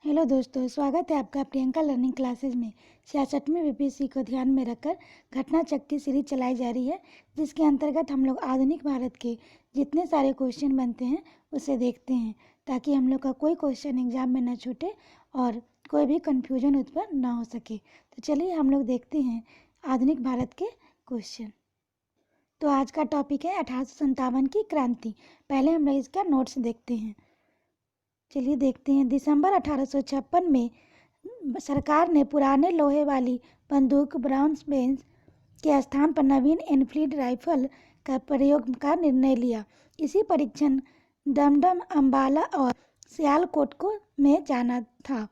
Hello दोस्तों, स्वागत है आपका प्रियंका लर्निंग क्लासेज में। 66वीं बीपीएससी को ध्यान में रखकर घटना चक्र की सीरीज चलाई जा रही है, जिसके अंतर्गत हम लोग आधुनिक भारत के जितने सारे क्वेश्चन बनते हैं उसे देखते हैं, ताकि हम लोग का कोई क्वेश्चन एग्जाम में न छूटे और कोई भी कन्फ्यूजन उत्पन्न ना हो सके। तो चलिए हम लोग देखते हैं आधुनिक भारत के क्वेश्चन। तो आज का टॉपिक है 1857 की क्रांति। पहले हम लोग इसका नोट्स देखते हैं। चलिए देखते हैं। दिसंबर 1856 में सरकार ने पुराने लोहे वाली बंदूक ब्राउन्स बेंस के स्थान पर नवीन एनफील्ड राइफल का प्रयोग का निर्णय लिया। इसी परीक्षण दमदम, अंबाला और सियालकोट को में जाना था।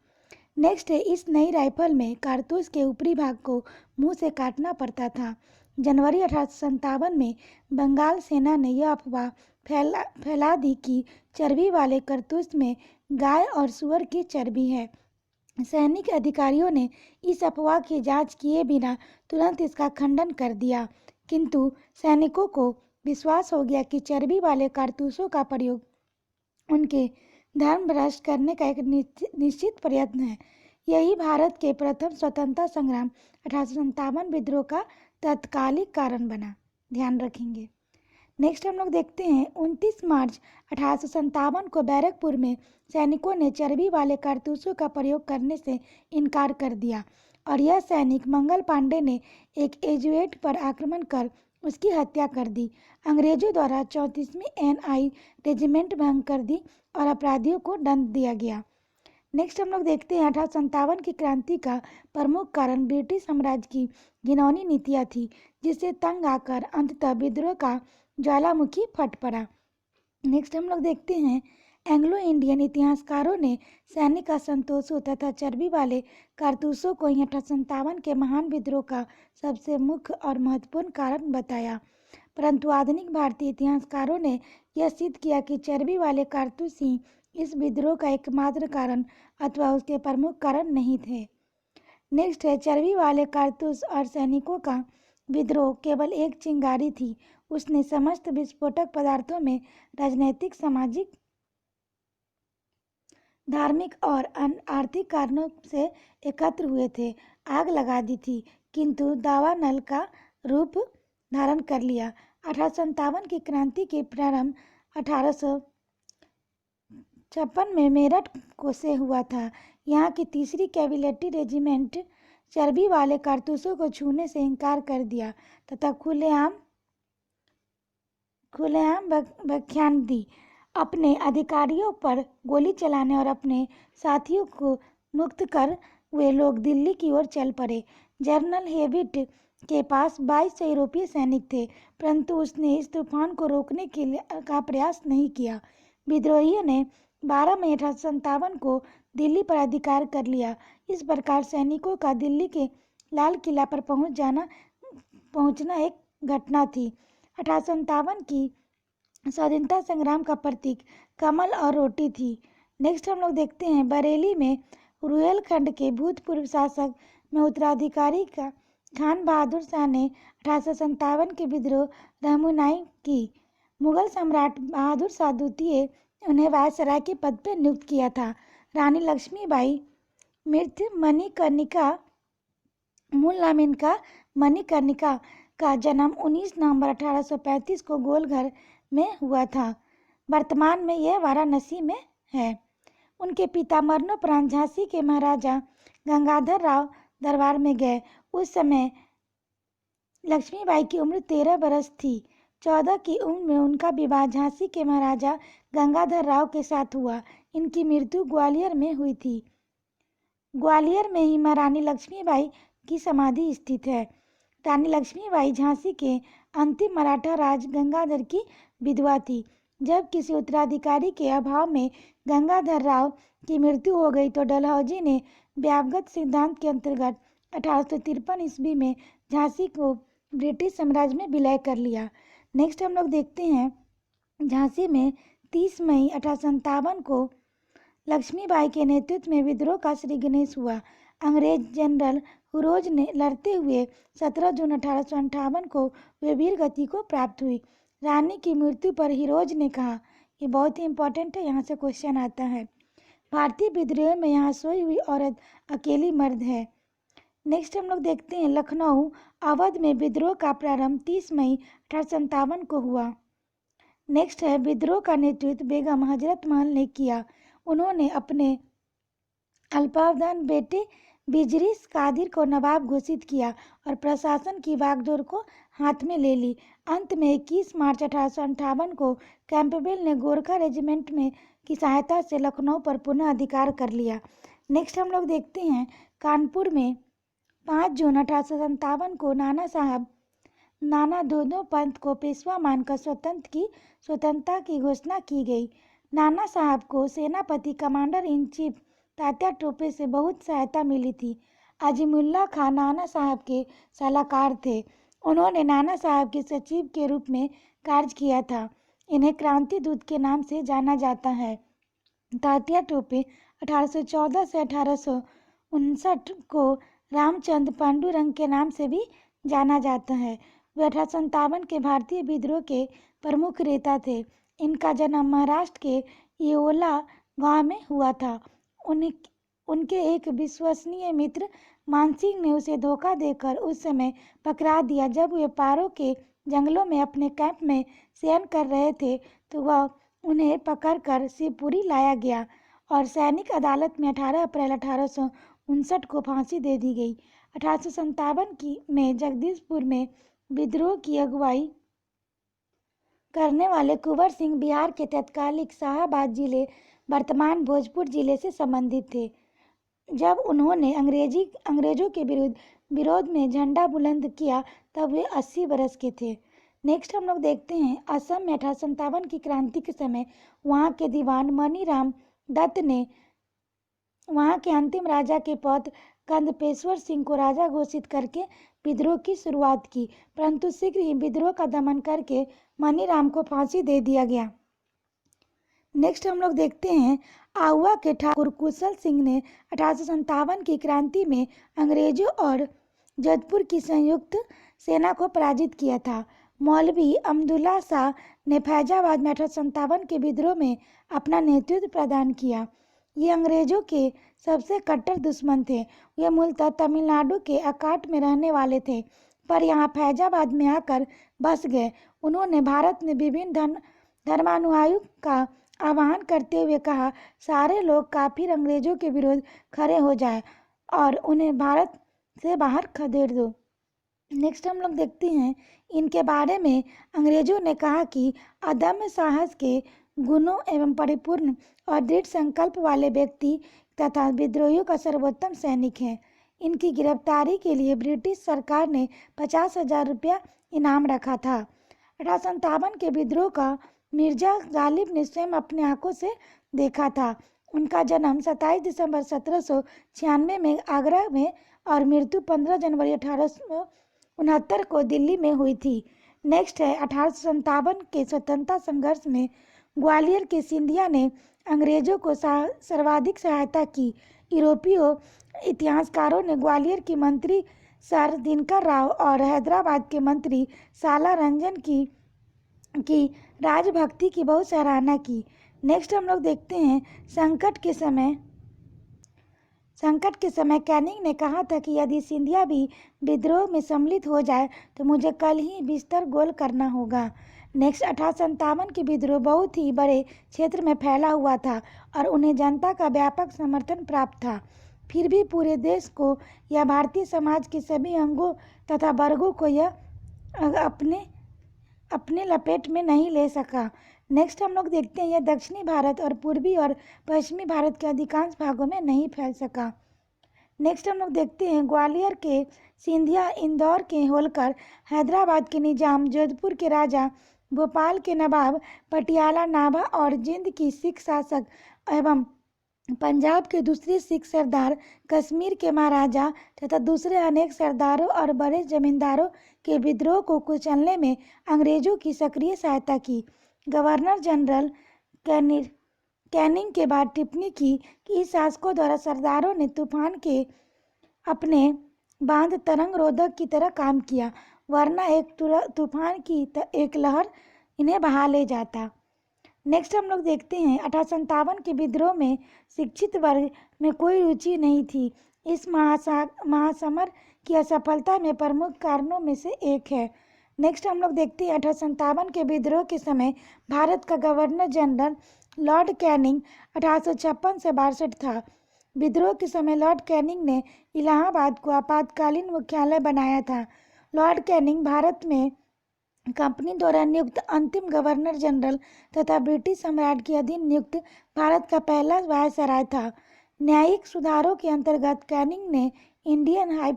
नेक्स्ट है, इस नई राइफल में कारतूस के ऊपरी भाग को मुंह से काटना पड़ता था। जनवरी 1857 में बंगाल सेना ने यह अफवाह फैला दी कि चर्बी वाले कारतूस में गाय और सूअर की चर्बी है। सैनिक अधिकारियों ने इस अफवाह की जांच किए बिना तुरंत इसका खंडन कर दिया, किंतु सैनिकों को विश्वास हो गया कि चर्बी वाले कारतूसों का प्रयोग उनके धर्म भ्रष्ट करने का एक निश्चित प्रयत्न है। यही भारत के प्रथम स्वतंत्रता संग्राम 1857 विद्रोह का तत्कालिक कारण बना। ध्यान रखेंगे। नेक्स्ट हम लोग देखते हैं। 29 मार्च 1857 को बैरकपुर में सैनिकों ने चर्बी वाले कारतूसों का प्रयोग करने से इनकार कर दिया और यह सैनिक मंगल पांडे ने एक एजुएट पर आक्रमण कर उसकी हत्या कर दी। अंग्रेजों द्वारा 34वीं NI रेजिमेंट भंग कर दी और अपराधियों को दंड दिया गया। नेक्स्ट हम लोग देखते हैं। 1857 की क्रांति का प्रमुख कारण ब्रिटिश साम्राज्य की घिनौनी नीतियाँ थी, जिससे तंग आकर अंततः विद्रोह का ज्वालामुखी फट पड़ा। नेक्स्ट हम लोग देखते हैं। एंग्लो इंडियन इतिहासकारों ने सैनिक असंतोषों तथा चर्बी वाले कारतूसों को 1857 के महान विद्रोह का सबसे मुख्य और महत्वपूर्ण कारण बताया, परंतु आधुनिक भारतीय इतिहासकारों ने यह सिद्ध किया कि चर्बी वाले कारतूस ही इस विद्रोह का एकमात्र कारण अथवा उसके प्रमुख कारण नहीं थे। नेक्स्ट है, चर्बी वाले कारतूस और सैनिकों का विद्रोह केवल एक चिंगारी थी। उसने समस्त विस्फोटक पदार्थों में राजनैतिक, सामाजिक, धार्मिक और आर्थिक कारणों से एकत्र हुए थे आग लगा दी थी, किंतु दावानल का रूप धारण कर लिया। 1857 की क्रांति के प्रारंभ 1856 में मेरठ को से हुआ था। यहाँ की तीसरी कैविलेटी रेजिमेंट चर्बी वाले कारतूसों को छूने से इनकार कर दिया तथा खुलेआम व्याख्यान दी। अपने अधिकारियों पर गोली चलाने और अपने साथियों को मुक्त कर वे लोग दिल्ली की ओर चल पड़े। जनरल हेविट के पास 2200 यूरोपीय सैनिक थे, परंतु उसने इस तूफान को रोकने का प्रयास नहीं किया। विद्रोहियों ने 12 मई 1857 को दिल्ली पर अधिकार कर लिया। इस प्रकार सैनिकों का दिल्ली के लाल किला पर पहुंचना एक घटना थी। 1857 की स्वाधीनता संग्राम का प्रतीक कमल और रोटी थी। नेक्स्ट हम लोग देखते हैं। बरेली में रुहेलखंड के भूतपूर्व शासक में उत्तराधिकारी का खान बहादुर शाह ने 1857 के विद्रोह रहनुमाई की। मुगल सम्राट बहादुर शाह द्वितीय उन्हें वायसराय के पद पर नियुक्त किया था। रानी लक्ष्मीबाई मृत मणिकर्णिका, मूल नाम इनका मणिकर्णिका, का जन्म 19 नवंबर 1835 को गोलघर में हुआ था। वर्तमान में यह वाराणसी में है। उनके पिता मरणोपरांत झांसी के महाराजा गंगाधर राव दरबार में गए। उस समय लक्ष्मीबाई की उम्र 13 वर्ष थी। 14 की उम्र में उनका विवाह झांसी के महाराजा गंगाधर राव के साथ हुआ। इनकी मृत्यु ग्वालियर में हुई थी। ग्वालियर में ही महारानी लक्ष्मीबाई की समाधि स्थित है। रानी लक्ष्मीबाई झांसी के अंतिम मराठा राज गंगाधर की विधवा थी। जब किसी उत्तराधिकारी के अभाव में गंगाधर राव की मृत्यु हो गई तो डलहौजी ने व्यावगत सिद्धांत के अंतर्गत 1853 ईस्वी में झांसी को ब्रिटिश साम्राज्य में विलय कर लिया। नेक्स्ट हम लोग देखते हैं। झांसी में 30 मई 1857 को लक्ष्मीबाई के नेतृत्व में विद्रोह का श्री गणेश हुआ। अंग्रेज जनरल हुरोज ने लड़ते हुए 17 जून 1858 को वे वीर गति को प्राप्त हुई। रानी की मृत्यु पर हिरोज ने कहा, ये बहुत ही इंपॉर्टेंट है, यहाँ से क्वेश्चन आता है, भारतीय विद्रोह में यहाँ सोई हुई औरत अकेली मर्द है। नेक्स्ट हम लोग देखते हैं लखनऊ अवध में विद्रोह का प्रारंभ 30 मई 1857 को हुआ। नेक्स्ट है विद्रोह का नेतृत्व बेगम हजरत महल ने किया। उन्होंने अपने अल्पावधान बेटे बिजरिस कादिर को नवाब घोषित किया और प्रशासन की बागडोर को हाथ में ले ली। अंत में 21 मार्च 1858 को कैंपबेल ने गोरखा रेजिमेंट में की सहायता से लखनऊ पर पुनः अधिकार कर लिया। नेक्स्ट हम लोग देखते हैं कानपुर में 5 जून 1857 को नाना दोदो पंत को पेशवा मानकर स्वतंत्रता की घोषणा की गई। नाना साहब को सेनापति commander in chief Tatya Tope से बहुत सहायता मिली थी। अजीमुल्ला खान नाना साहब के सलाहकार थे। उन्होंने नाना साहब के सचिव के रूप में कार्य किया था। इन्हें क्रांति दूत के नाम से जाना जाता है। तात्या टोपे 1814 से 1859 को रामचंद्र पांडुरंग के नाम से भी जाना जाता है। वे 1857 के भारतीय विद्रोह के प्रमुख नेता थे। इनका जन्म महाराष्ट्र के येओला गांव में हुआ था। उनके एक विश्वसनीय मित्र मानसिंह ने उसे धोखा देकर उस समय पकड़ा दिया। जब वे पारो के जंगलों में अपने कैंप में शयन कर रहे थे तो वह उन्हें पकड़कर शिवपुरी लाया गया और सैनिक अदालत में 18 अप्रैल 1859 को फांसी दे दी गई। 1857 में जगदीशपुर में विद्रोह की अगुवाई करने वाले कुंवर सिंह बिहार के तत्कालिक शाहाबाद जिले वर्तमान भोजपुर जिले से संबंधित थे। जब उन्होंने अंग्रेजों के विरोध में झंडा बुलंद किया तब वे 80 वर्ष के थे। नेक्स्ट हम लोग देखते हैं असम में 1857 की क्रांति के समय वहां के दीवान मनीराम दत्त ने वहां के अंतिम राजा के पौत्र कंदपेश्वर सिंह को राजा घोषित करके विद्रोह की शुरुआत की, परंतु शीघ्र ही विद्रोह का दमन करके मनीराम को फांसी दे दिया गया। नेक्स्ट हम लोग देखते हैं आउवा के ठाकुर कुशल सिंह ने 1857 की क्रांति में अंग्रेजों और जोधपुर की संयुक्त सेना को पराजित किया था। मौलवी अब्दुल्ला शाह ने फैजाबाद में 1857 के विद्रोह में अपना नेतृत्व प्रदान किया। ये अंग्रेजों के सबसे कट्टर दुश्मन थे। ये मूलतः तमिलनाडु के अकाट में रहने वाले थे, पर यहाँ फैजाबाद में आकर बस गए। उन्होंने भारत में विभिन्न धर्मानुयायियों का आह्वान करते हुए कहा, सारे लोग काफिर अंग्रेजों के विरुद्ध खड़े हो जाएं और उन्हें भारत से बाहर खदेड़ दो। नेक्स्ट हम लोग देखते हैं इनके बारे में अंग्रेजों ने कहा कि अदम्य साहस के गुणों एवं परिपूर्ण और दृढ़ संकल्प वाले व्यक्ति तथा विद्रोहियों का सर्वोत्तम सैनिक हैं। इनकी गिरफ्तारी के लिए ब्रिटिश सरकार ने 50,000 रुपया इनाम रखा था। 1857 के विद्रोह का मिर्जा गालिब ने स्वयं अपने आंखों से देखा था। उनका जन्म 27 दिसंबर 1796 में आगरा में और मृत्यु 15 जनवरी 1869 को दिल्ली में हुई थी। नेक्स्ट है 1857 के स्वतंत्रता संघर्ष में ग्वालियर के सिंधिया ने अंग्रेजों को सर्वाधिक सहायता की। यूरोपीय इतिहासकारों ने ग्वालियर के मंत्री सर दिनकर राव और हैदराबाद के मंत्री साला रंजन की राजभक्ति की बहुत सराहना की। नेक्स्ट हम लोग देखते हैं संकट के समय कैनिंग ने कहा था कि यदि सिंधिया भी विद्रोह में सम्मिलित हो जाए तो मुझे कल ही बिस्तर गोल करना होगा। नेक्स्ट 1857 की विद्रोह बहुत ही बड़े क्षेत्र में फैला हुआ था और उन्हें जनता का व्यापक समर्थन प्राप्त था। फिर भी पूरे देश को या भारतीय समाज के सभी अंगों तथा वर्गों को यह अपने लपेट में नहीं ले सका। नेक्स्ट हम लोग देखते हैं यह दक्षिणी भारत और पूर्वी और पश्चिमी भारत के अधिकांश भागों में नहीं फैल सका। नेक्स्ट हम लोग देखते हैं ग्वालियर के सिंधिया, इंदौर के होलकर, हैदराबाद के निजाम, जोधपुर के राजा, भोपाल के नवाब, पटियाला नाभा और जिंद की सिख शासक एवं पंजाब के दूसरे सिख सरदार, कश्मीर के महाराजा तथा दूसरे अनेक सरदारों और बड़े जमींदारों के विद्रोह को कुचलने में अंग्रेजों की सक्रिय सहायता की। गवर्नर जनरल कैनिंग के बाद टिप्पणी की कि इस शासकों द्वारा सरदारों ने तूफान के अपने बांध तरंग रोधक की तरह काम किया, वरना एक तूफान की एक लहर इन्हें बहा ले जाता। नेक्स्ट हम लोग देखते हैं 1857 के विद्रोह में शिक्षित वर्ग में कोई रुचि नहीं थी। इस महासमर की असफलता में प्रमुख कारणों में से एक है। नेक्स्ट हम लोग देखते हैं 1857 के विद्रोह के समय भारत का गवर्नर जनरल लॉर्ड कैनिंग 1856 से 62 था। विद्रोह के समय लॉर्ड कैनिंग ने इलाहाबाद को आपातकालीन मुख्यालय बनाया था। लॉर्ड कैनिंग भारत में कंपनी द्वारा नियुक्त अंतिम गवर्नर जनरल तथा ब्रिटिश सम्राट के अधीन नियुक्त भारत का पहला वायसराय था। न्यायिक सुधारों के अंतर्गत कैनिंग ने इंडियन हाई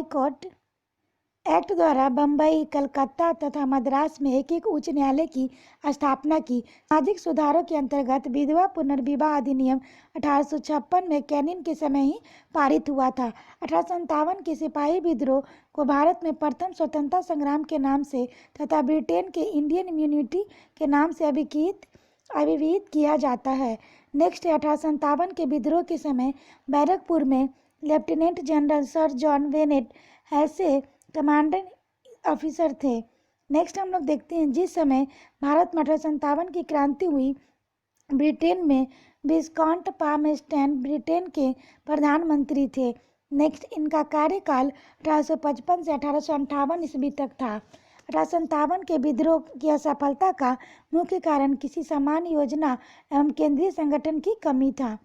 कोर्ट एक्ट द्वारा बम्बई, कलकत्ता तथा मद्रास में एक एक उच्च न्यायालय की स्थापना की। सामाजिक सुधारों के अंतर्गत विधवा पुनर्विवाह अधिनियम 1856 में कैनिंग के समय ही पारित हुआ था। 1857 के सिपाही विद्रोह को भारत में प्रथम स्वतंत्रता संग्राम के नाम से तथा ब्रिटेन के इंडियन इम्यूनिटी के नाम से अभिहित किया जाता है। नेक्स्ट है 1857 के विद्रोह के समय बैरकपुर में lieutenant general sir John Bennett ऐसे कमांडेंट ऑफिसर थे। नेक्स्ट हम लोग देखते हैं जिस समय भारत में 1857 की क्रांति हुई, ब्रिटेन में विस्काउंट पामस्टन ब्रिटेन के प्रधानमंत्री थे। नेक्स्ट इनका कार्यकाल 1855 से 1858 ईस्वी तक था। 1857 के विद्रोह की असफलता का मुख्य कारण किसी समान योजना एवं केंद्रीय संगठन की कमी था।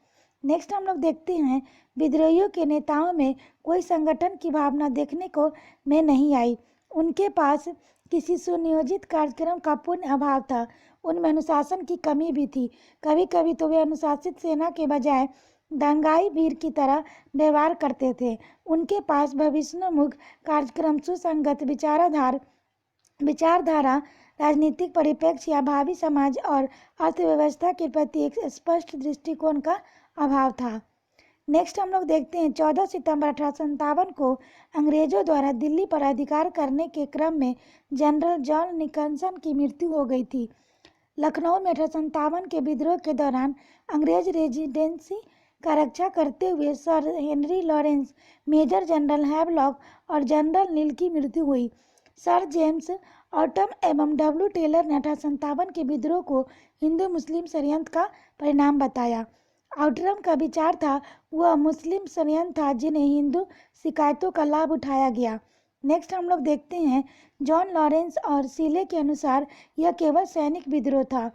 नेक्स्ट हम लोग देखते हैं विद्रोहियों के नेताओं में कोई संगठन की भावना देखने को में नहीं आई। उनके पास किसी सुनियोजित कार्यक्रम का पूर्ण अभाव था। उनमें अनुशासन की कमी भी थी। कभी कभी तो वे अनुशासित सेना के बजाय दंगाई भीड़ की तरह व्यवहार करते थे। उनके पास भविष्योन्मुख कार्यक्रम, सुसंगत विचारधारा, राजनीतिक परिप्रेक्ष्य या भावी समाज और अर्थव्यवस्था के प्रति एक स्पष्ट दृष्टिकोण का अभाव था। नेक्स्ट हम लोग देखते हैं 14 सितंबर 1857 को अंग्रेजों द्वारा दिल्ली पर अधिकार करने के क्रम में जनरल जॉन निकलसन की मृत्यु हो गई थी। लखनऊ में 1857 के विद्रोह के दौरान अंग्रेज रेजिडेंसी का रक्षा करते हुए sir Henry Lawrence, major general Havelock और जनरल नील की मृत्यु हुई। सर जेम्स ऑटम एवं डब्ल्यू टेलर ने 1857 के विद्रोह को हिंदू मुस्लिम षड्यंत्र का परिणाम बताया। आउटरम का विचार था वह मुस्लिम षड्यंत्र था जिन्हें हिंदू शिकायतों का लाभ उठाया गया। नेक्स्ट हम लोग देखते हैं जॉन लॉरेंस और सीले के अनुसार यह केवल सैनिक विद्रोह था।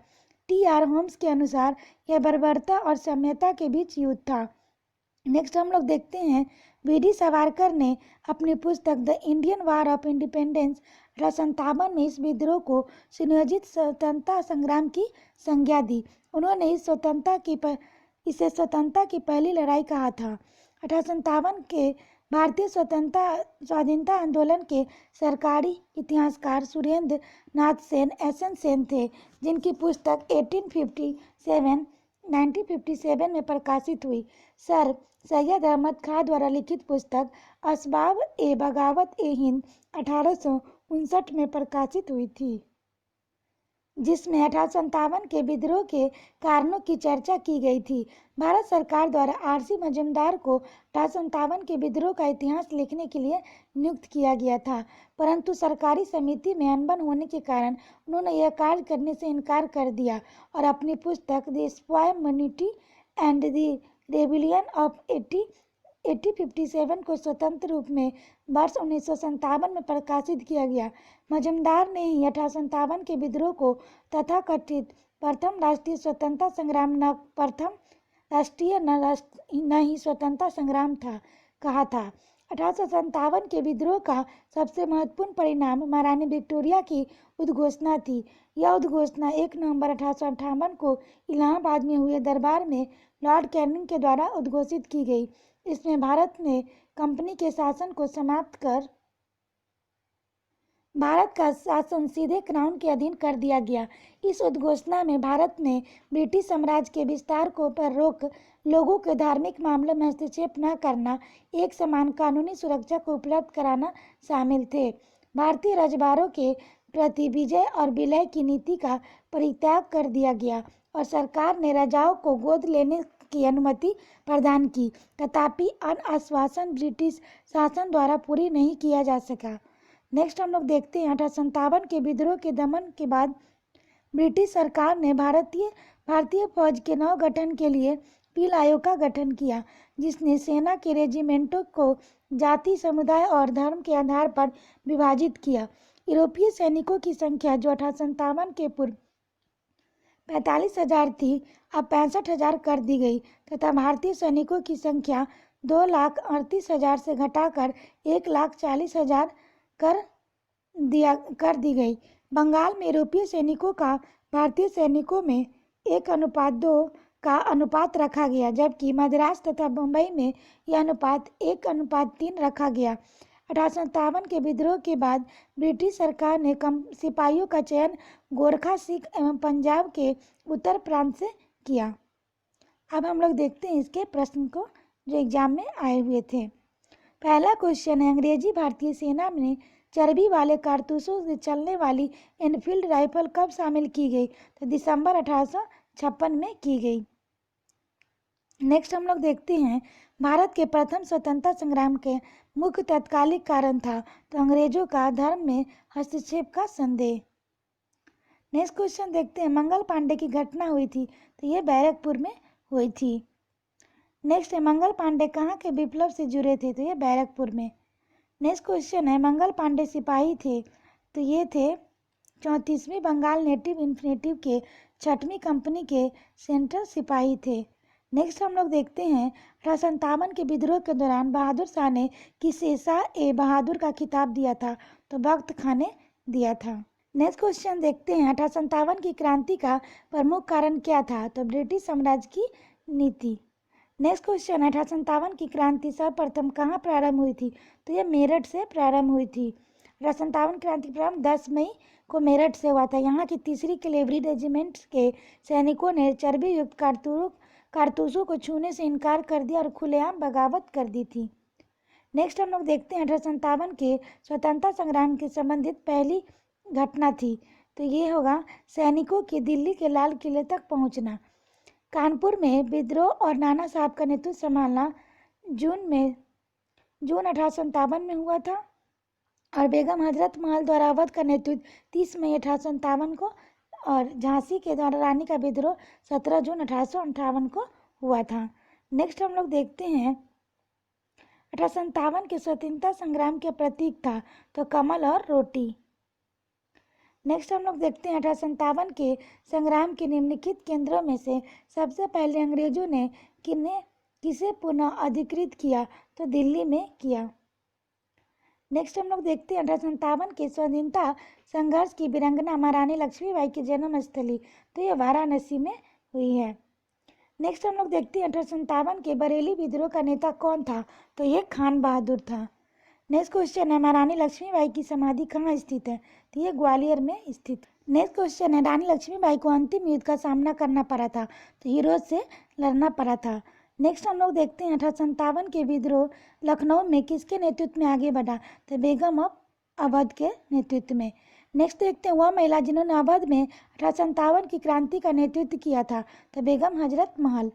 टी.आर. होम्स के अनुसार यह बर्बरता और साम्यता के बीच युद्ध था। नेक्स्ट हम लोग देखते हैं वी.डी. सावरकर ने अपनी पुस्तक the Indian war of independence 1857 में इस विद्रोह को सुनियोजित स्वतंत्रता संग्राम की संज्ञा दी। उन्होंने इसे स्वतंत्रता की पहली लड़ाई कहा था। 1857 के भारतीय स्वाधीनता आंदोलन के सरकारी इतिहासकार सुरेंद्र नाथ सेन एस.एन. सेन थे, जिनकी पुस्तक 1957 में प्रकाशित हुई। सर सैयद अहमद खां द्वारा लिखित पुस्तक असबाब ए बगावत ए हिंद 1859 में प्रकाशित हुई थी, जिसमें 1857 के विद्रोह के कारणों की चर्चा की गई थी। भारत सरकार द्वारा आर.सी. मजूमदार को 1857 के विद्रोह का इतिहास लिखने के लिए नियुक्त किया गया था, परंतु सरकारी समिति में अनबन होने के कारण उन्होंने यह कार्य करने से इनकार कर दिया और अपनी पुस्तक द स्क्वायमनिटी एंड द रेबिलियन ऑफ 1857 को स्वतंत्र रूप में वर्ष 1957 में प्रकाशित किया गया। मजूमदार ने ही 1857 के विद्रोह को तथाकथित प्रथम राष्ट्रीय स्वतंत्रता संग्राम न ही स्वतंत्रता संग्राम कहा था। 1857 के विद्रोह का सबसे महत्वपूर्ण परिणाम महारानी विक्टोरिया की उद्घोषणा थी। यह उद्घोषणा 1 नवंबर 1858 को इलाहाबाद में हुए दरबार में लॉर्ड कैनिंग के द्वारा उद्घोषित की गई। इसमें भारत में कंपनी के शासन को समाप्त कर भारत का शासन सीधे क्राउन के अधीन कर दिया गया। इस उद्घोषणा में भारत में ब्रिटिश साम्राज्य के विस्तार को पर रोक, लोगों के धार्मिक मामलों में हस्तक्षेप न करना, एक समान कानूनी सुरक्षा को उपलब्ध कराना शामिल थे। भारतीय रजबारों के प्रति विजय और विलय की नीति का परित्याग कर दिया गया और सरकार ने राजाओं को गोद लेने की अनुमति प्रदान की, तथापि अन्य आश्वासन ब्रिटिश शासन द्वारा पूरी नहीं किया जा सका। नेक्स्ट हम लोग देखते हैं 1857 के विद्रोह के दमन के बाद ब्रिटिश सरकार ने भारतीय फौज के नवगठन के लिए पील आयोग का गठन किया, जिसने सेना के रेजिमेंटों को जाति, समुदाय और धर्म के आधार पर विभाजित किया। यूरोपीय सैनिकों की संख्या जो 1857 के पूर्व 45,000 थी, अब 65,000 कर दी गई तथा भारतीय सैनिकों की संख्या 2,38,000 से घटाकर 1,40,000 कर दी गई। बंगाल में यूरोपीय सैनिकों का भारतीय सैनिकों में 1:2 का अनुपात रखा गया, जबकि मद्रास तथा मुंबई में यह अनुपात 1:3 रखा गया। 1857 के विद्रोह के बाद ब्रिटिश सरकार ने सिपाहियों का चयन गोरखा, सिख एवं पंजाब के उत्तर प्रांत से किया। अब हम लोग देखते हैं इसके प्रश्न को जो एग्जाम में आए हुए थे। पहला क्वेश्चन है, अंग्रेजी भारतीय सेना में चर्बी वाले कारतूसों से चलने वाली एनफील्ड राइफल कब शामिल की गई? तो दिसंबर 1856 में की गई। नेक्स्ट हम लोग देखते हैं, भारत के प्रथम स्वतंत्रता संग्राम के मुख्य तत्कालिक कारण था? तो अंग्रेजों का धर्म में हस्तक्षेप का संदेह। नेक्स्ट क्वेश्चन देखते हैं, मंगल पांडे की घटना हुई थी? तो ये बैरकपुर में हुई थी। नेक्स्ट है, मंगल पांडे कहाँ के विप्लव से जुड़े थे? तो ये बैरकपुर में। नेक्स्ट क्वेश्चन है, मंगल पांडे सिपाही थे? तो ये थे 34वीं बंगाल नेटिव इन्फेंट्री के 6वीं कंपनी के सेंट्रल सिपाही थे। नेक्स्ट हम लोग देखते हैं, 1857 के विद्रोह के दौरान बहादुर शाह ने किसे शाह-ए-बहादुर का खिताब दिया था? तो बख्त खां ने दिया था। नेक्स्ट क्वेश्चन देखते हैं, 1857 की क्रांति का प्रमुख कारण क्या था? तो ब्रिटिश साम्राज्य की नीति। नेक्स्ट क्वेश्चन, 1857 की क्रांति सर्वप्रथम कहाँ प्रारंभ हुई थी? तो यह मेरठ से प्रारंभ हुई थी। 1857 क्रांति प्रारंभ 10 मई को मेरठ से हुआ था। यहाँ की 3री कैवेलरी रेजिमेंट के सैनिकों ने चर्बी युक्त कारतूसों को छूने से इनकार कर दिया और खुलेआम बगावत कर दी थी। नेक्स्ट हम लोग देखते हैं, 1857 के स्वतंत्रता संग्राम के संबंधित पहली घटना थी? तो ये होगा सैनिकों के दिल्ली के लाल किले तक पहुंचना। कानपुर में विद्रोह और नाना साहब का नेतृत्व संभालना जून 1857 में हुआ था और बेगम हजरत महल द्वारा अवध का नेतृत्व 30 मई 1857 को और झांसी के द्वारा रानी का विद्रोह 17 जून 1858 को हुआ था। नेक्स्ट हम लोग देखते हैं, 1857 के स्वतंत्रता संग्राम के प्रतीक था? तो कमल और रोटी। नेक्स्ट हम लोग देखते हैं, 1857 के संग्राम के निम्नलिखित केंद्रों में से सबसे पहले अंग्रेजों ने किसे पुनः अधिकृत किया? तो दिल्ली में किया। नेक्स्ट हम लोग देखते हैं, 1857 के स्वाधीनता संघर्ष की वीरांगना महारानी लक्ष्मीबाई की जन्म स्थली? तो यह वाराणसी में हुई है। नेक्स्ट हम लोग देखते हैं, 1857 के बरेली विद्रोह का नेता कौन था? तो ये खान बहादुर था। नेक्स्ट क्वेश्चन है, महारानी लक्ष्मीबाई की समाधि कहाँ स्थित है? तो ये ग्वालियर में स्थित। नेक्स्ट क्वेश्चन है, रानी लक्ष्मीबाई को अंतिम युद्ध का सामना करना पड़ा था? तो हीरोज से लड़ना पड़ा था। नेक्स्ट हम लोग देखते हैं, 1857 के विद्रोह लखनऊ में किसके नेतृत्व में आगे बढ़ा? तो बेगम ऑफ अवध के नेतृत्व में। नेक्स्ट देखते हैं, वह महिला जिन्होंने अवध में 1857 की क्रांति का नेतृत्व किया था? तो बेगम हजरत महल।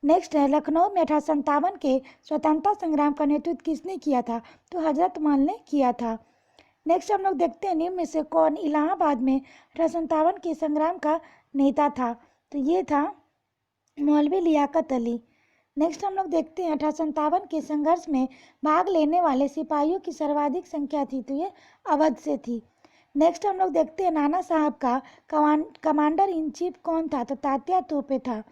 नेक्स्ट है, लखनऊ में 1857 के स्वतंत्रता संग्राम का नेतृत्व किसने किया था? तो हजरत महल ने किया था। नेक्स्ट हम लोग देखते हैं, निम्न में से कौन इलाहाबाद में 1857 के संग्राम का नेता था? तो ये था मौलवी लियाकत अली। नेक्स्ट हम लोग देखते हैं, 1857 के संघर्ष में भाग लेने वाले सिपाहियों की सर्वाधिक संख्या थी? तो ये अवध से थी। नेक्स्ट हम लोग देखते हैं, नाना साहब का कमांडर इन चीफ कौन था? तो तात्या तोपे था।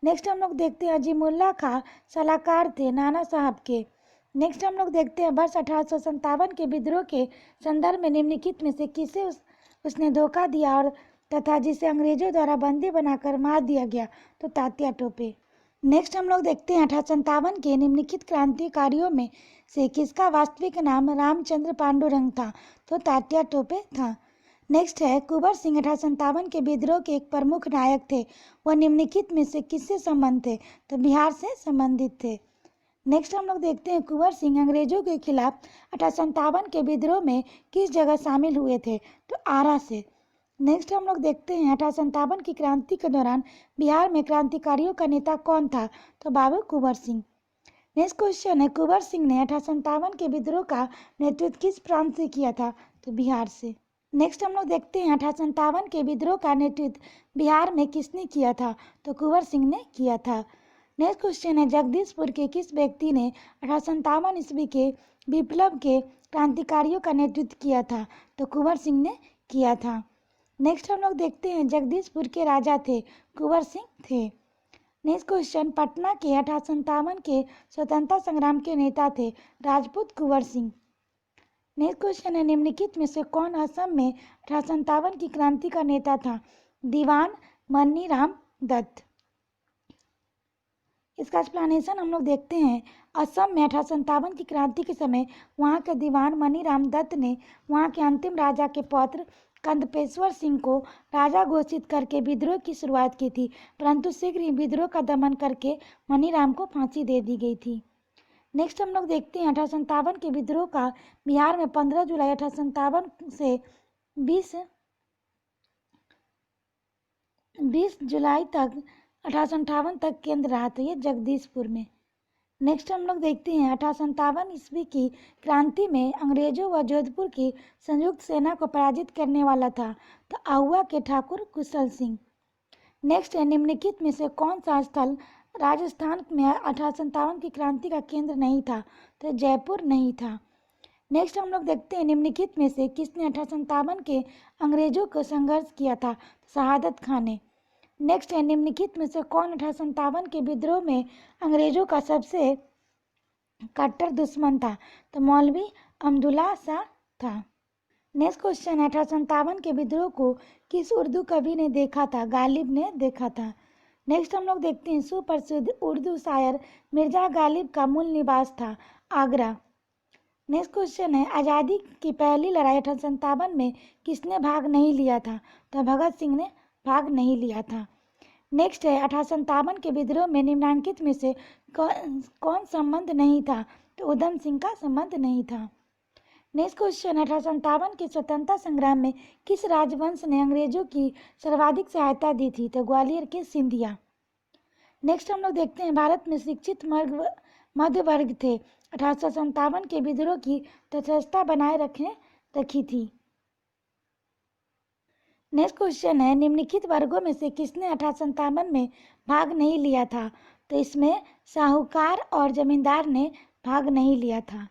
नेक्स्ट हम लोग देखते हैं, अजीमुल्ला खां सलाहकार थे नाना साहब के। नेक्स्ट हम लोग देखते हैं, वर्ष 1857 के विद्रोह के संदर्भ में निम्नलिखित में से किसे उसने धोखा दिया और तथा जिसे अंग्रेजों द्वारा बंदी बनाकर मार दिया गया? तो तात्या टोपे। नेक्स्ट हम लोग देखते हैं, 1857 के निम्नलिखित क्रांतिकारियों में से किसका वास्तविक नाम रामचंद्र पांडुरंग था? तो तात्या टोपे था। नेक्स्ट है, कुंवर सिंह 1857 के विद्रोह के एक प्रमुख नायक थे। वह निम्नलिखित में से किससे संबंध थे? तो बिहार से संबंधित थे। नेक्स्ट हम लोग देखते हैं, कुंवर सिंह अंग्रेजों के खिलाफ 1857 के विद्रोह में किस जगह शामिल हुए थे? तो आरा से। नेक्स्ट हम लोग देखते हैं, 1857 की क्रांति के दौरान बिहार में क्रांतिकारियों का नेता कौन था? तो बाबू कुंवर सिंह। नेक्स्ट क्वेश्चन है, कुंवर सिंह ने 1857 के विद्रोह का नेतृत्व किस प्रांत से किया था? तो बिहार से। नेक्स्ट हम लोग देखते हैं 1857 के विद्रोह का नेतृत्व बिहार में किसने किया था? तो कुंवर सिंह ने किया था। नेक्स्ट क्वेश्चन है जगदीशपुर के किस व्यक्ति ने 1857 ईस्वी के विप्लव के क्रांतिकारियों का नेतृत्व किया था? तो कुंवर सिंह ने किया था। नेक्स्ट हम लोग देखते हैं जगदीशपुर के राजा थे कुंवर सिंह थे। नेक्स्ट क्वेश्चन पटना के 1857 के स्वतंत्रता संग्राम के नेता थे राजपूत कुंवर सिंह। नेक्स्ट क्वेश्चन है निम्नलिखित में से कौन असम में 1857 की क्रांति का नेता था? दीवान मनीराम दत्त। इसका एक्सप्लेनेशन हम लोग देखते हैं। असम में 1857 की क्रांति के समय वहां के दीवान मनीराम दत्त ने वहां के अंतिम राजा के पौत्र कंदपेश्वर सिंह को राजा घोषित करके विद्रोह की शुरुआत की थी, परंतु शीघ्र ही विद्रोह का दमन करके मनीराम को फांसी दे दी गई थी। नेक्स्ट हम लोग देखते हैं 1857 के विद्रोह का बिहार में 15 जुलाई 1857 से 20 जुलाई तक 1858 तक केंद्र रहा था, ये जगदीशपुर में। नेक्स्ट हम लोग देखते हैं 1857 ईस्वी की क्रांति में अंग्रेजों व जोधपुर की संयुक्त सेना को पराजित करने वाला था तो आहुआ के ठाकुर कुशल सिंह। नेक्स्ट है निम्नलिखित में से कौन सा स्थल राजस्थान में 1857 की क्रांति का केंद्र नहीं था? तो जयपुर नहीं था। नेक्स्ट हम लोग देखते हैं निम्नलिखित में से किसने 1857 के अंग्रेजों को संघर्ष किया था? शहादत खान ने। नेक्स्ट है निम्नलिखित में से कौन 1857 के विद्रोह में अंग्रेजों का सबसे कट्टर दुश्मन था? तो मौलवी अब्दुल्ला शाह था। नेक्स्ट क्वेश्चन 1857 के विद्रोह को किस उर्दू कवि ने देखा था? गालिब ने देखा था। नेक्स्ट हम लोग देखते हैं सुप्रसिद्ध उर्दू शायर मिर्जा गालिब का मूल निवास था आगरा। नेक्स्ट क्वेश्चन है आज़ादी की पहली लड़ाई 1857 में किसने भाग नहीं लिया था? तो भगत सिंह ने भाग नहीं लिया था। नेक्स्ट है 1857 के विद्रोह में निम्नलिखित में से कौन संबंध नहीं था? तो उधम सिंह का संबंध नहीं था। नेक्स्ट क्वेश्चन 1857 के स्वतंत्रता संग्राम में किस राजवंश ने अंग्रेजों की सर्वाधिक सहायता दी थी? तो ग्वालियर के सिंधिया। नेक्स्ट हम लोग देखते हैं भारत में शिक्षित मध्य वर्ग थे 1857 के विद्रोह की तटस्थता बनाए रखी थी। नेक्स्ट क्वेश्चन है निम्नलिखित वर्गों में से किसने 1857 में भाग नहीं लिया था? तो इसमें साहूकार और जमींदार ने भाग नहीं लिया था।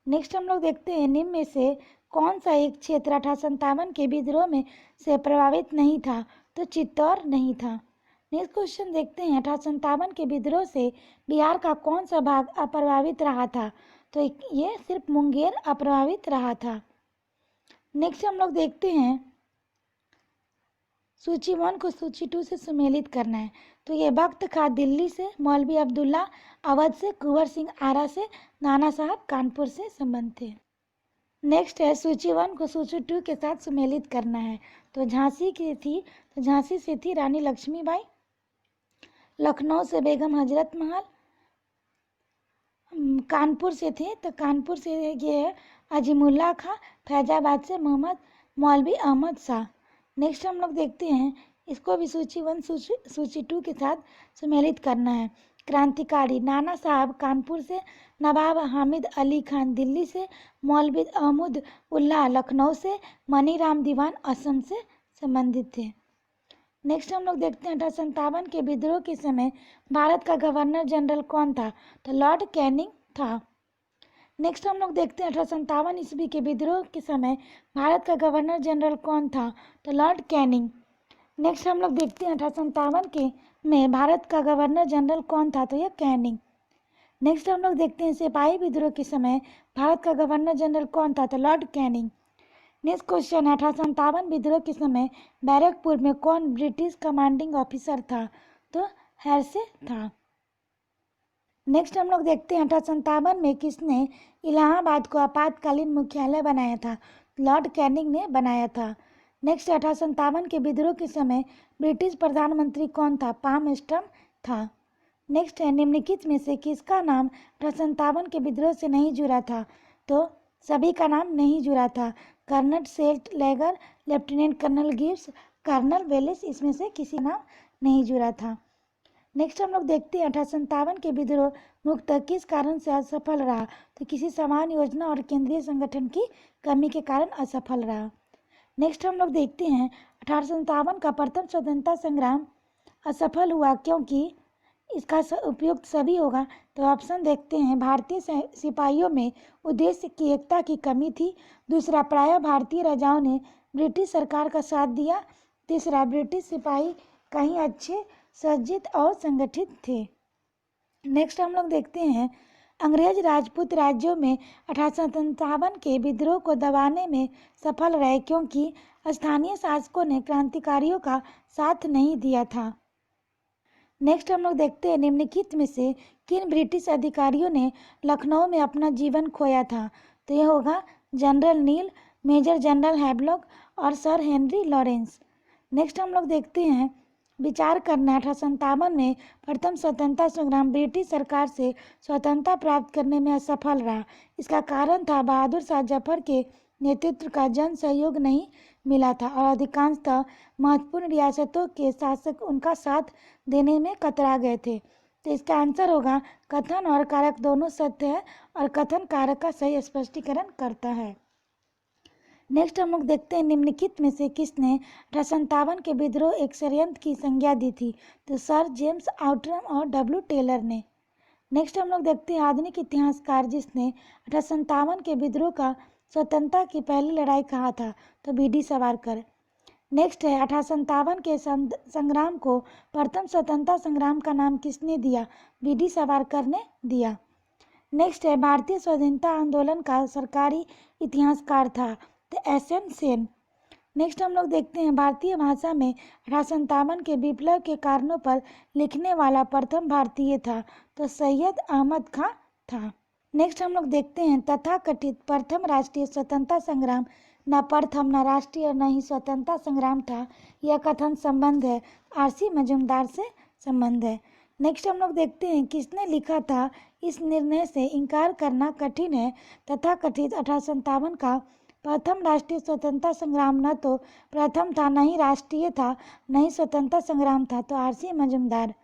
नेक्स्ट हम लोग देखते हैं निम्न में से कौन सा एक क्षेत्र 1857 के विद्रोह में से प्रभावित नहीं था? तो चित्तौड़ नहीं था। नेक्स्ट क्वेश्चन देखते हैं 1857 के विद्रोह से बिहार का कौन सा भाग अप्रभावित रहा था? तो ये सिर्फ मुंगेर अप्रभावित रहा था। नेक्स्ट हम लोग देखते हैं सूची 1 को सूची 2 से सुमेलित करना है। तो ये वक्त खां दिल्ली से, मौलवी अब्दुल्ला अवध से, कुंवर सिंह आरा से, नाना साहब कानपुर से संबंध थे। नेक्स्ट है सूची 1 को सूची 2 के साथ सुमेलित करना है। तो झांसी की थी, तो झांसी से थी रानी लक्ष्मीबाई। लखनऊ से बेगम हजरत महल। कानपुर से थे, तो कानपुर से ये है अजीमुल्ला खां। फैजाबाद से मोहम्मद मौलवी अहमद शाह। नेक्स्ट हम लोग देखते हैं इसको भी सूची 1 सूची 2 के साथ सुमेलित करना है। क्रांतिकारी नाना साहब कानपुर से, नवाब हामिद अली खान दिल्ली से, मौलवी अहमद उल्लाह लखनऊ से, मनीराम दीवान असम से संबंधित थे। नेक्स्ट हम लोग देखते हैं 1857 के विद्रोह के समय भारत का गवर्नर जनरल कौन था? तो लॉर्ड कैनिंग था। नेक्स्ट हम लोग देखते हैं 1857 ईस्वी के विद्रोह के समय भारत का गवर्नर जनरल कौन था? तो लॉर्ड कैनिंग। नेक्स्ट हम लोग देखते हैं 1857 के में भारत का गवर्नर जनरल कौन था? तो यह कैनिंग। नेक्स्ट हम लोग देखते हैं सिपाही विद्रोह के समय भारत का गवर्नर जनरल कौन था? तो लॉर्ड कैनिंग। नेक्स्ट क्वेश्चन 1857 विद्रोह के समय बैरकपुर में कौन ब्रिटिश कमांडिंग ऑफिसर था? तो हेर्से था। नेक्स्ट हम लोग देखते हैं 1857 में किसने इलाहाबाद को आपातकालीन मुख्यालय बनाया था? लॉर्ड कैनिंग ने बनाया था। नेक्स्ट 1857 के विद्रोह के समय ब्रिटिश प्रधानमंत्री कौन था? पामस्टन था। नेक्स्ट है निम्नलिखित में से किसका नाम 1857 के विद्रोह से नहीं जुड़ा था? तो सभी का नाम नहीं जुड़ा था। Colonel sailed लेगर, lieutenant colonel Gibbs, colonel वेलिस, इसमें से किसी नाम नहीं जुड़ा था। नेक्स्ट हम लोग देखते हैं 1857 के विद्रोह मुख्यतः किस कारण से असफल रहा? तो किसी समान योजना और केंद्रीय संगठन की कमी के कारण असफल रहा। नेक्स्ट हम लोग देखते हैं 1857 का प्रथम स्वतंत्रता संग्राम असफल हुआ क्योंकि, इसका उपयुक्त सभी होगा। तो ऑप्शन देखते हैं, भारतीय सिपाहियों में उद्देश्य की एकता की कमी थी। दूसरा, प्रायः भारतीय राजाओं ने ब्रिटिश सरकार का साथ दिया। तीसरा, ब्रिटिश सिपाही कहीं अच्छे सज्जित और संगठित थे। नेक्स्ट हम लोग देखते हैं, अंग्रेज राजपूत राज्यों में 1857 के विद्रोह को दबाने में सफल रहे क्योंकि स्थानीय शासकों ने क्रांतिकारियों का साथ नहीं दिया था। नेक्स्ट हम लोग देखते हैं, निम्नलिखित में से किन ब्रिटिश अधिकारियों ने लखनऊ में अपना जीवन खोया था। तो यह होगा जनरल नील, मेजर जनरल हैवलॉक और सर हेनरी लॉरेंस। नेक्स्ट हम लोग देखते हैं, विचार करना 1857 में प्रथम स्वतंत्रता संग्राम ब्रिटिश सरकार से स्वतंत्रता प्राप्त करने में असफल रहा। इसका कारण था बहादुर शाह जफर के नेतृत्व का जन सहयोग नहीं मिला था और अधिकांशतः महत्वपूर्ण रियासतों के शासक उनका साथ देने में कतरा गए थे। तो इसका आंसर होगा, कथन और कारक दोनों सत्य है और कथन कारक का सही स्पष्टीकरण करता है। नेक्स्ट हम लोग देखते हैं, निम्नलिखित में से किसने 1857 के विद्रोह एक षड्यंत्र की संज्ञा दी थी। तो सर जेम्स आउटरम और डब्ल्यू टेलर ने। नेक्स्ट हम लोग देखते हैं, आधुनिक इतिहासकार जिसने 1857 के विद्रोह का स्वतंत्रता की पहली लड़ाई कहा था। तो बी.डी. सावरकर। नेक्स्ट है, 1857 के संग्राम को प्रथम स्वतंत्रता संग्राम का नाम किसने दिया। बी.डी. सावरकर ने दिया। नेक्स्ट है, भारतीय स्वाधीनता आंदोलन का सरकारी इतिहासकार था। तो एस.एन. सेन। नेक्स्ट हम लोग देखते हैं, भारतीय भाषा में 1857 के विप्लव के कारणों पर लिखने वाला प्रथम भारतीय था। तो सैयद अहमद खां था। नेक्स्ट हम लोग देखते हैं, तथाकथित प्रथम राष्ट्रीय स्वतंत्रता संग्राम न प्रथम न राष्ट्रीय न ही स्वतंत्रता संग्राम था। यह कथन संबंध है आर.सी. मजूमदार से संबंध है। नेक्स्ट हम लोग देखते हैं, किसने लिखा था, इस निर्णय से इनकार करना कठिन है। तथाकथित 1857 का प्रथम राष्ट्रीय स्वतंत्रता संग्राम न तो प्रथम था, न ही राष्ट्रीय था, न ही स्वतंत्रता संग्राम था। तो आर.सी. मजूमदार।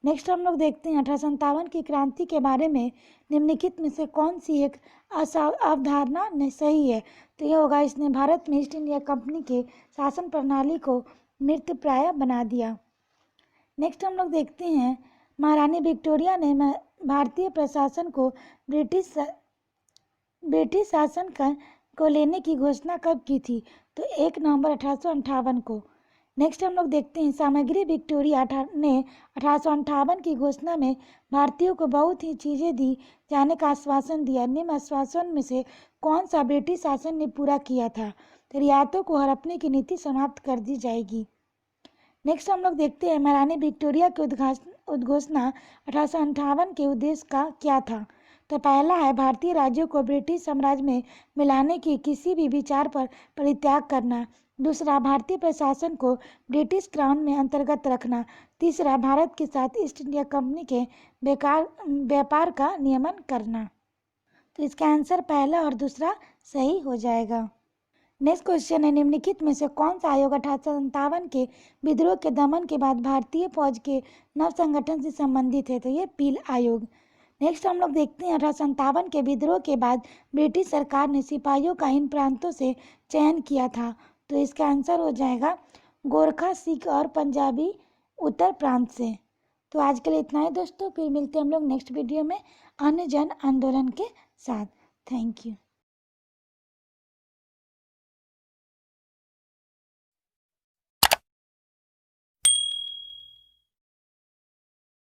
नेक्स्ट हम लोग देखते हैं, 1857 की क्रांति के बारे में निम्नलिखित में से कौन सी एक अवधारणा सही है। तो यह होगा, इसने भारत में ईस्ट इंडिया कंपनी के शासन प्रणाली को मृतप्राय बना दिया। नेक्स्ट हम लोग देखते हैं, महारानी विक्टोरिया ने भारतीय प्रशासन को ब्रिटिश शासन को लेने की घोषणा कब की थी। तो 1 नवंबर 1858 को। नेक्स्ट हम लोग देखते हैं, सामग्री विक्टोरिया ने 1858 की घोषणा में भारतीयों को बहुत ही चीज़ें दी जाने का आश्वासन दिया। निम्न आश्वासन में से कौन सा ब्रिटिश शासन ने पूरा किया था। तो रियायतों को हड़पने की नीति समाप्त कर दी जाएगी। नेक्स्ट हम लोग देखते हैं, महारानी विक्टोरिया की उद्घोषणा 1858 के उद्देश्य का क्या था। तो पहला है, भारतीय राज्यों को ब्रिटिश साम्राज्य में मिलाने की किसी भी विचार पर परित्याग करना। दूसरा, भारतीय प्रशासन को ब्रिटिश क्राउन में अंतर्गत रखना। तीसरा, भारत के साथ ईस्ट इंडिया कंपनी के व्यापार का नियमन करना। तो इसका आंसर पहला और दूसरा सही हो जाएगा। नेक्स्ट क्वेश्चन है, निम्नलिखित में से कौन सा आयोग 1857 के विद्रोह के दमन के बाद भारतीय फौज के नव संगठन से संबंधित है। तो ये पील आयोग। नेक्स्ट हम लोग देखते हैं, 1857 के विद्रोह के बाद ब्रिटिश सरकार ने सिपाहियों का इन प्रांतों से चयन किया था। तो इसका आंसर हो जाएगा गोरखा, सिख और पंजाबी उत्तर प्रांत से। तो आज के लिए इतना ही दोस्तों, फिर मिलते हैं हम लोग नेक्स्ट वीडियो में अन्य जन आंदोलन के साथ। Thank you.